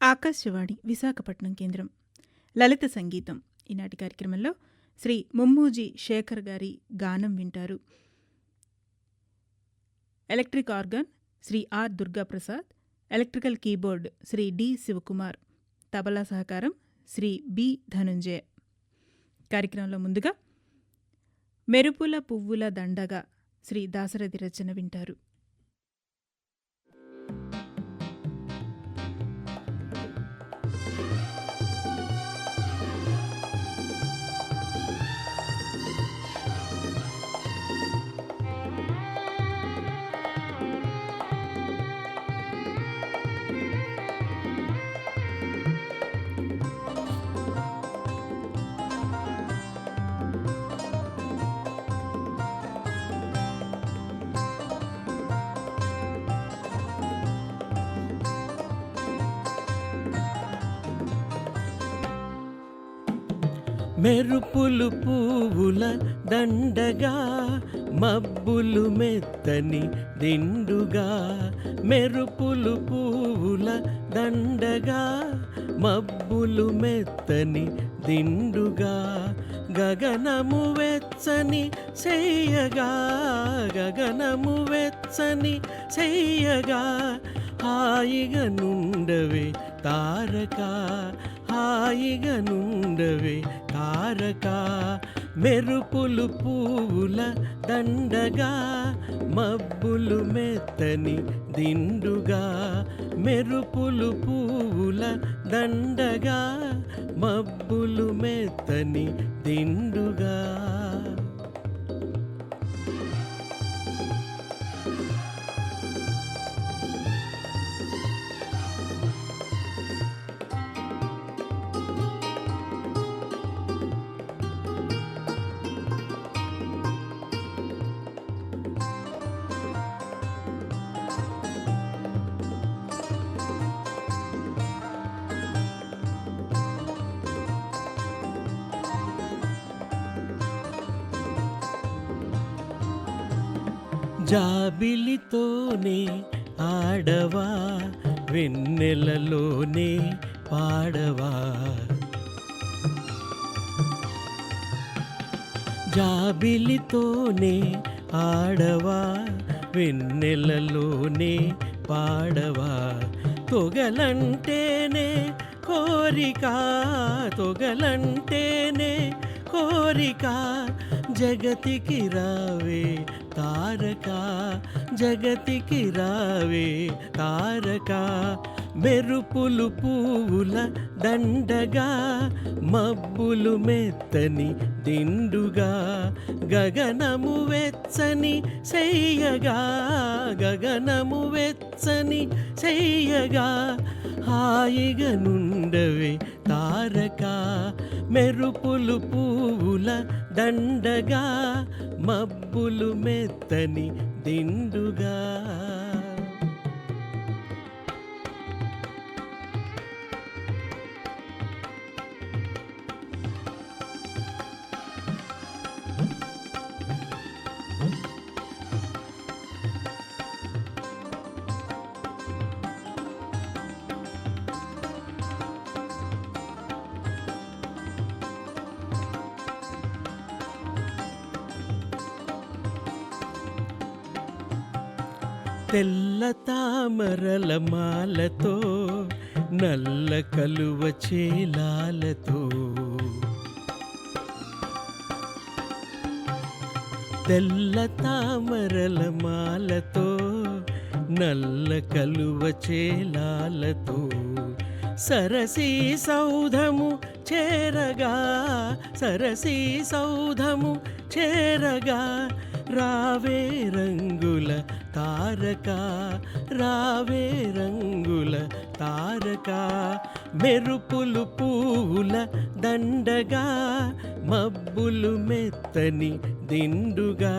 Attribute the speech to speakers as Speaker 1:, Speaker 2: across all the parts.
Speaker 1: ఆకాశవాణి విశాఖపట్నం కేంద్రం లలిత సంగీతం ఈనాటి కార్యక్రమంలో శ్రీ ముమ్మూజి శేఖర్ గారి గానం వింటారు. Electric organ Shri R Durgaprasad, electrical keyboard Shri D Sivakumar, tabla సహకారం శ్రీ బి ధనుంజయ. కార్యక్రమంలో ముందుగా మెరుపుల పువ్వుల దండగా శ్రీ దాశరథి రచన వింటారు.
Speaker 2: మెరుపులు పువ్వుల దండగా, మబ్బులు మెత్తని దిండుగా. మెరుపులు పువ్వుల దండగా, మబ్బులు మెత్తని దిండుగా. గగనము వెచ్చని చెయ్యగా, గగనము వెచ్చని చెయ్యగా. హాయిగా నుండవే తారక, హాయిగా నుండవే తారక. మెరుపులు పువ్వుల దండగా, మబ్బులు మెత్తని దిండుగా. మెరుపులు పువ్వుల దండగా, మబ్బులు మెత్తని దిండుగా. జాబిలితోనే ఆడవా, వెన్నెలలోనే పాడవా. జాబిలితోనే ఆడవా, వెన్నెలలోనే పాడవా. తొగలంటేనే కోరిక, తొగలంటేనే కోరిక. జగతికి రావే తారక, జగతికి రావే తారక. మెరుపులు పువ్వుల దండగా, మబ్బులు మెత్తని దిండుగా. గగనము వెచ్చని చెయ్యగా, గగనము వెచ్చని చెయ్యగా. హాయిగా నుండవే తారక. మెరుపులు పువ్వుల దండగా, మబ్బులు మెత్తని దిండుగా. తెల్ల తామరల మాలతో, నల్ల కలువ చేలాలతో. తెల్ల తామరల మాలతో, నల్ల కలువ చేలాలతో. సరసీ సౌధము చేరగా, సరసీ సౌధము చేరగా. రావే రంగుల తారక, రావే రంగుల తారక. మెరుపులు పువ్వుల దండగా, మబ్బులు మెత్తని దిండుగా.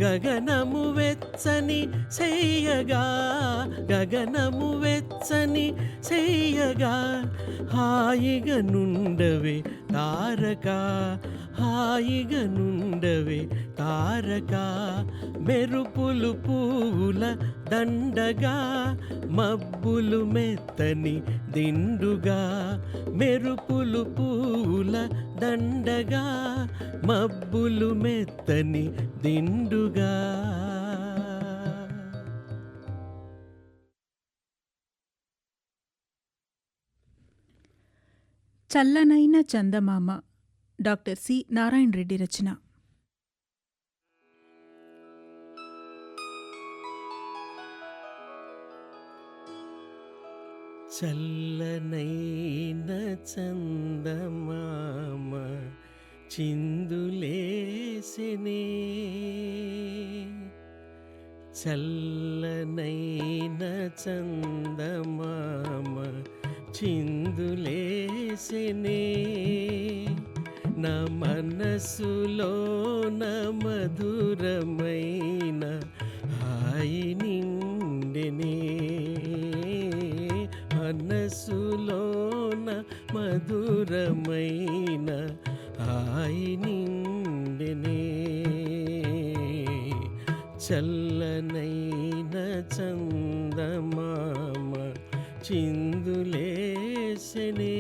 Speaker 2: గగనము వెచ్చని చెయ్యగా, గగనము వెచ్చని చెయ్యగా. హాయిగా నుండవే తారక, హాయిగా నుండవే తారక, మెరుపులు పూల దండగా, మబ్బులు మెత్తని దిండుగా, మెరుపులు పూల దండగా, మబ్బులు మెత్తని దిండుగా.
Speaker 1: చల్లనైన చందమామ డాక్టర్ సి నారాయణ రెడ్డి రచన.
Speaker 2: చల్లనైన చందమామ చిందులేసినే, చల్లనైన చందమామ చిందులేసినే, నా మనసులో మధురమైన హాయి నిండెనే, మనసులోన మధురమైన హాయి నిండెనే, చల్లనైన చందమామ చిందులేసెనే.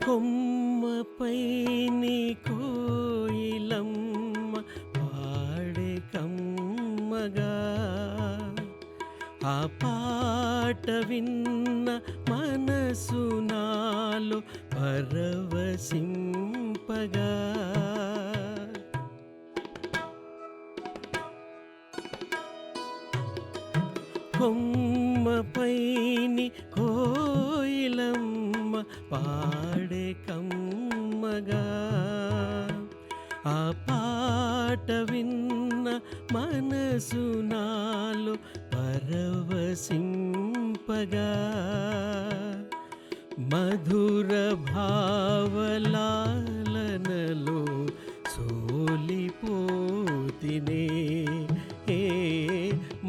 Speaker 2: కొమ్మపై నీ కోయిలమ్మ పాడే కమ్మగా, ఆ పాట విన్న మనసు నాలో పరవశింపగా, కొమ్మపై నీ కోయిలమ్మ పాడే కమ్మగా, ఆ పాట విన్న మనసు నాలో పరవశింపగా, మధుర భావలాలనలో సోలిపోతినే,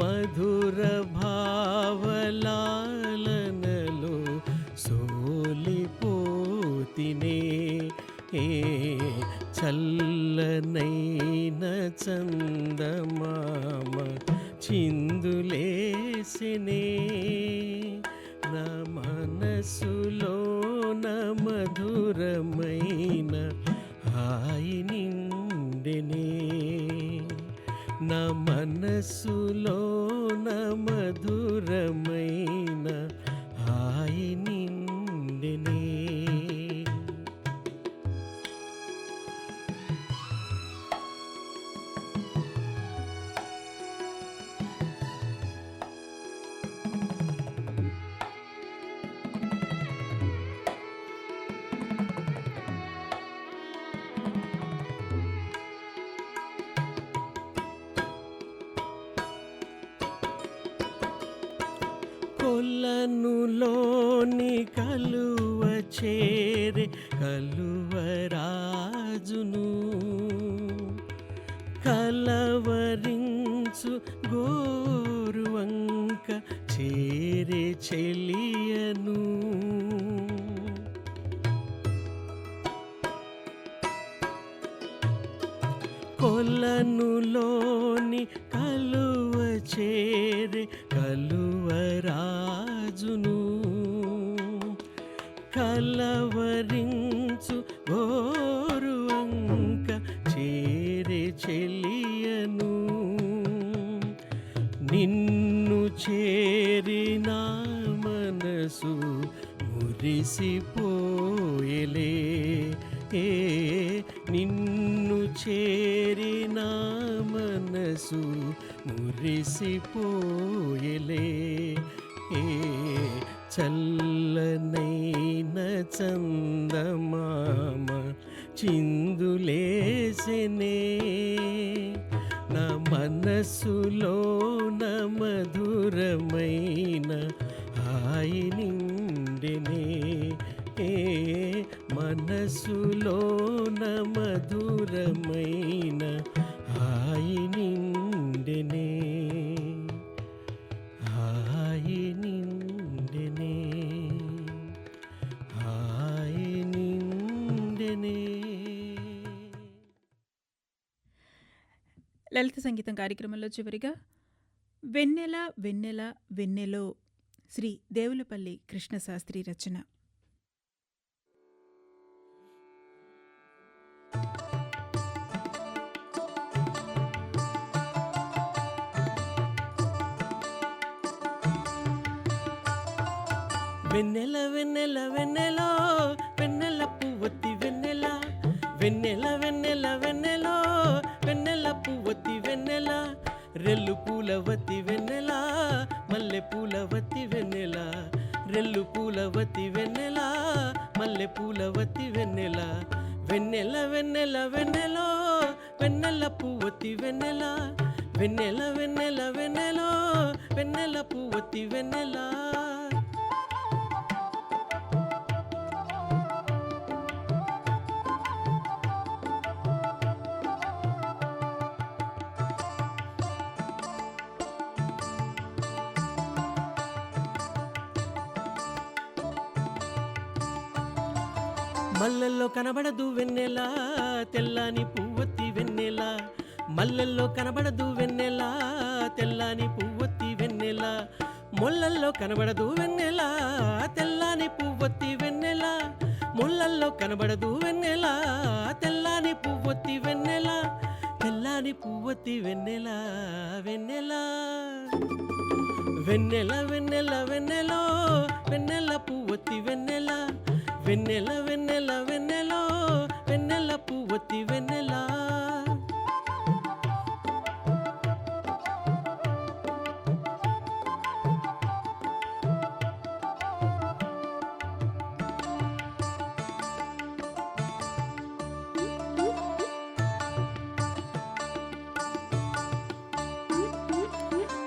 Speaker 2: మధుర భావలాలనలో సోలిపోతినే, చల్లనైన చందమామ చిందులేసినే, నా మనసులోన మధురమైన హాయి నిండెనే, నా మనసులోన మధురమైన హాయి నిండెనే. కొలనులోని కలువ చేరే కలువరాజును, కలవరించు గోరువంక చేరే చెలియను, కొలనులోని కలువ చేరే కలువరాజును, కలవరించు గోరువంక చేరే చెలియను, నిన్ను చేరిన మనసు మురిసిపోయలే, నిన్ను చేరిన మనసు మురిసిపోయలే, చల్లనైన చందమామ చిందులేసెనే నా మనస్సులో మధురమైన హాయి నిండెనే మనస్సులో మధురమైన హాయి నిండెనే హాయి నిండెనే హాయి నిండెనే.
Speaker 1: లలిత సంగీతం కార్యక్రమంలో చివరిగా వెన్నెల వెన్నెల వెన్నెలో శ్రీ దేవులపల్లి కృష్ణశాస్త్రి రచన.
Speaker 2: వెన్నెల వెన్నెల వెన్నెలో వెన్నెల పువ్వొత్తి వెన్నెల వెన్నెల వెన్నెల వెన్నెలో వెన్నెల పువ్వొత్తి వెన్నెల రెల్లు పూలవతి వెన్నెల మల్లె పూలవతి వెన్నెల రెల్లు పూలవతి వెన్నెల మల్లె పూలవతి వెన్నెల వెన్నెల వెన్నెల వెన్నెలో వెన్నెల పువ్వొత్తి వెన్నెల వెన్నెల వెన్నెల వెన్నెలో వెన్నెల పువ్వొత్తి వెన్నెల. మల్లెల్లో కనబడదు వెన్నెల తెల్లాని పువ్వొత్తి వెన్నెల మల్లెల్లో కనబడదు వెన్నెల తెల్లాని పువ్వొత్తి వెన్నెల ముళ్ళల్లో కనబడదు వెన్నెల తెల్లాని పువ్వొత్తి వెన్నెల ముళ్ళల్లో కనబడదు వెన్నెల తెల్లాని పువ్వొత్తి వెన్నెల తెల్లాని పువ్వొత్తి వెన్నెల వెన్నెల వెన్నెల వెన్నెల వెన్నెలో వెన్నెల పువ్వొత్తి వెన్నెల వెన్నెల వెన్నెల వెన్నెలో వెన్నెల పువ్వొత్తి వెన్నెల.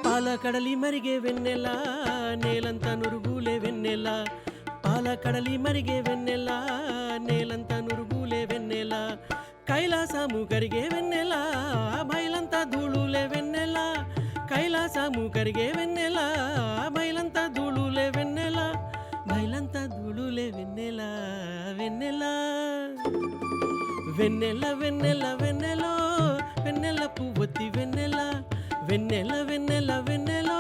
Speaker 2: పాలకడలి మరిగే వెన్నెల నేలంత నురుగులే వెన్నెల పాలకడలి మరిగే వెన్నెల నేలంత నురుగులే వెన్నెల కైలాసము కరిగే వెన్నెల బయలంతా ధూళులే వెన్నెల కైలాసము కరిగే వెన్నెల బయలంతా ధూళులే వెన్నెల బయలంతా ధూళులే వెన్నెల వెన్నెల వెన్నెల వెన్నెల వెన్నెలో వెన్నెల పువ్వొత్తి వెన్నెల వెన్నెల వెన్నెల వెన్నెలో